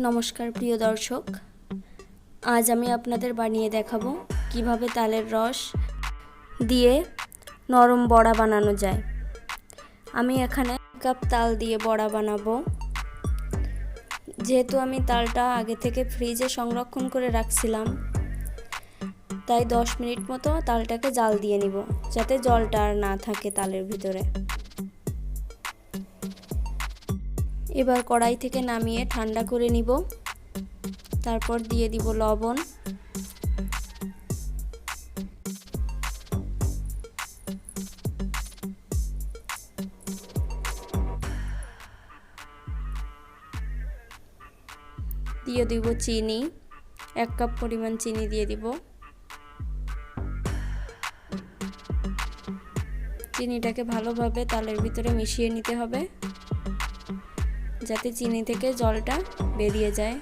নমস্কার প্রিয় দর্শক, আজ আমি আপনাদের বানিয়ে দেখাবো কিভাবে তালের রস দিয়ে নরম বড়া বানানো যায়। আমি এখানে 1 কাপ তাল দিয়ে বড়া বানাবো। যেহেতু আমি তালটা আগে থেকে ফ্রিজে সংরক্ষণ করে রাখছিলাম, তাই 10 মিনিট মতো তালটাকে জাল দিয়ে নিব, যাতে জলটা আর না থাকে তালের ভিতরে। এবার কড়াই থেকে নামিয়ে ঠান্ডা করে নিব। তারপর দিয়ে দিব লবণ, দিয়ে দিব চিনি, 1 কাপ পরিমাণ চিনি দিয়ে দিব। চিনিটাকে ভালোভাবে তালের ভিতরে মিশিয়ে নিতে হবে, যাতে চিনি থেকে জলটা বেরিয়ে যায়।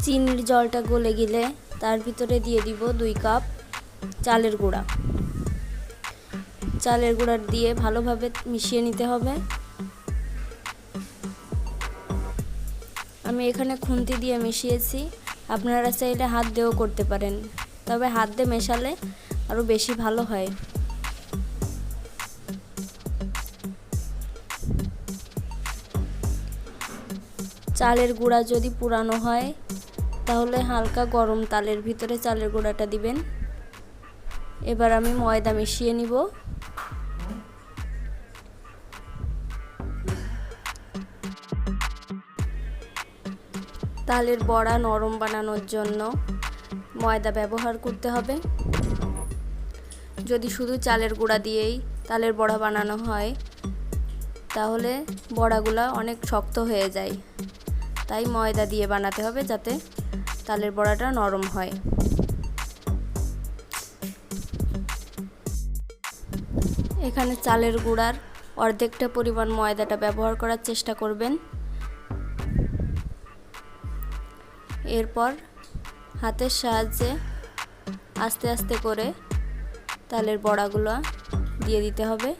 চিনির জলটা গলে গেলে তার ভিতরে দিয়ে দিব 2 কাপ চালের গুঁড়া। চালের গুঁড়া দিয়ে ভালোভাবে মিশিয়ে নিতে হবে। আমি এখানে খুন্তি দিয়ে মিশিয়েছি, আপনারা চাইলে হাত দিয়েও করতে পারেন, তবে হাত দিয়ে মেশালে আরও বেশি ভালো হয়। চালের গুঁড়া যদি পুরানো হয় তাহলে হালকা গরম তালের ভিতরে চালের গুঁড়াটা দিবেন। এবার আমি ময়দা মিশিয়ে নিব। তালের বড়া নরম বানানোর জন্য ময়দা ব্যবহার করতে হবে। যদি শুধু চালের গুঁড়া দিয়েই তালের বড়া বানানো হয় তাহলে বড়াগুলা অনেক শক্ত হয়ে যায়, তাই ময়দা দিয়ে বানাতে হবে যাতে তালের বড়াটা নরম হয়। এখানে চালের গুঁড়ার অর্ধেকটা পরিমাণ ময়দাটা ব্যবহার করার চেষ্টা করবেন। এরপর হাতের সাহায্যে আস্তে আস্তে করে তালের বড়াগুলো দিয়ে দিতে হবে।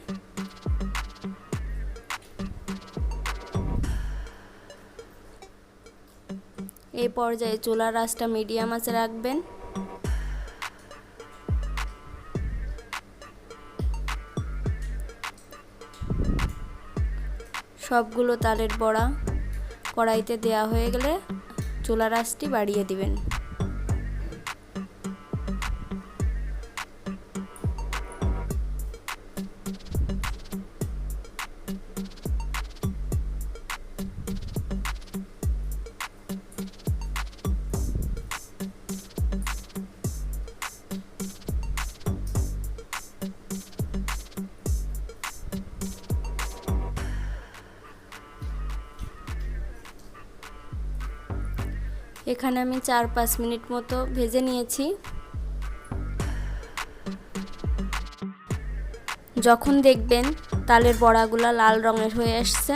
এই পর্যায়ে চুলার আঁচটা মিডিয়াম আঁচে রাখবেন। সবগুলো তালের বড়া কড়াইতে দেওয়া হয়ে গেলে চুলার আঁচটি বাড়িয়ে দিবেন। এখানে আমি 4-5 মিনিট মতো ভেজে নিয়েছি। যখন দেখবেন তালের বড়াগুলো লাল রঙের হয়ে আসছে,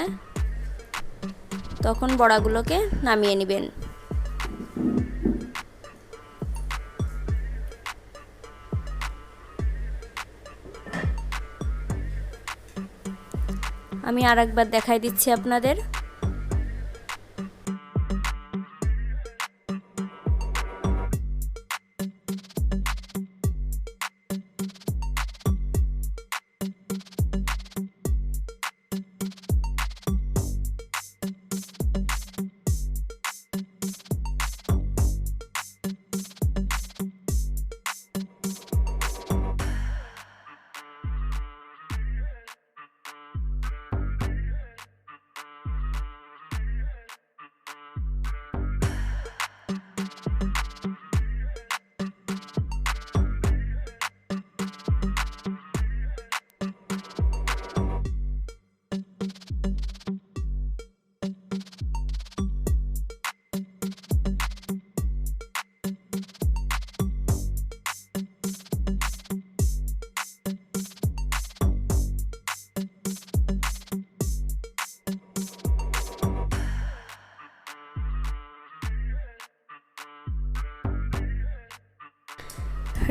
তখন বড়াগুলোকে নামিয়ে নেবেন। আমি আরেকবার দেখাই দিচ্ছি আপনাদের।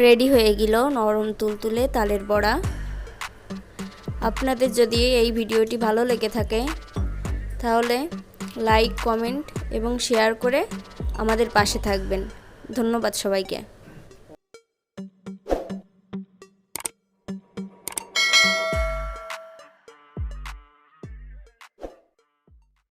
রেডি হয়ে গেল নরম তুলতুলে তালের বড়া। আপনাদের যদি এই ভিডিওটি ভালো লেগে থাকে তাহলে লাইক, কমেন্ট এবং শেয়ার করে আমাদের পাশে থাকবেন। ধন্যবাদ সবাইকে।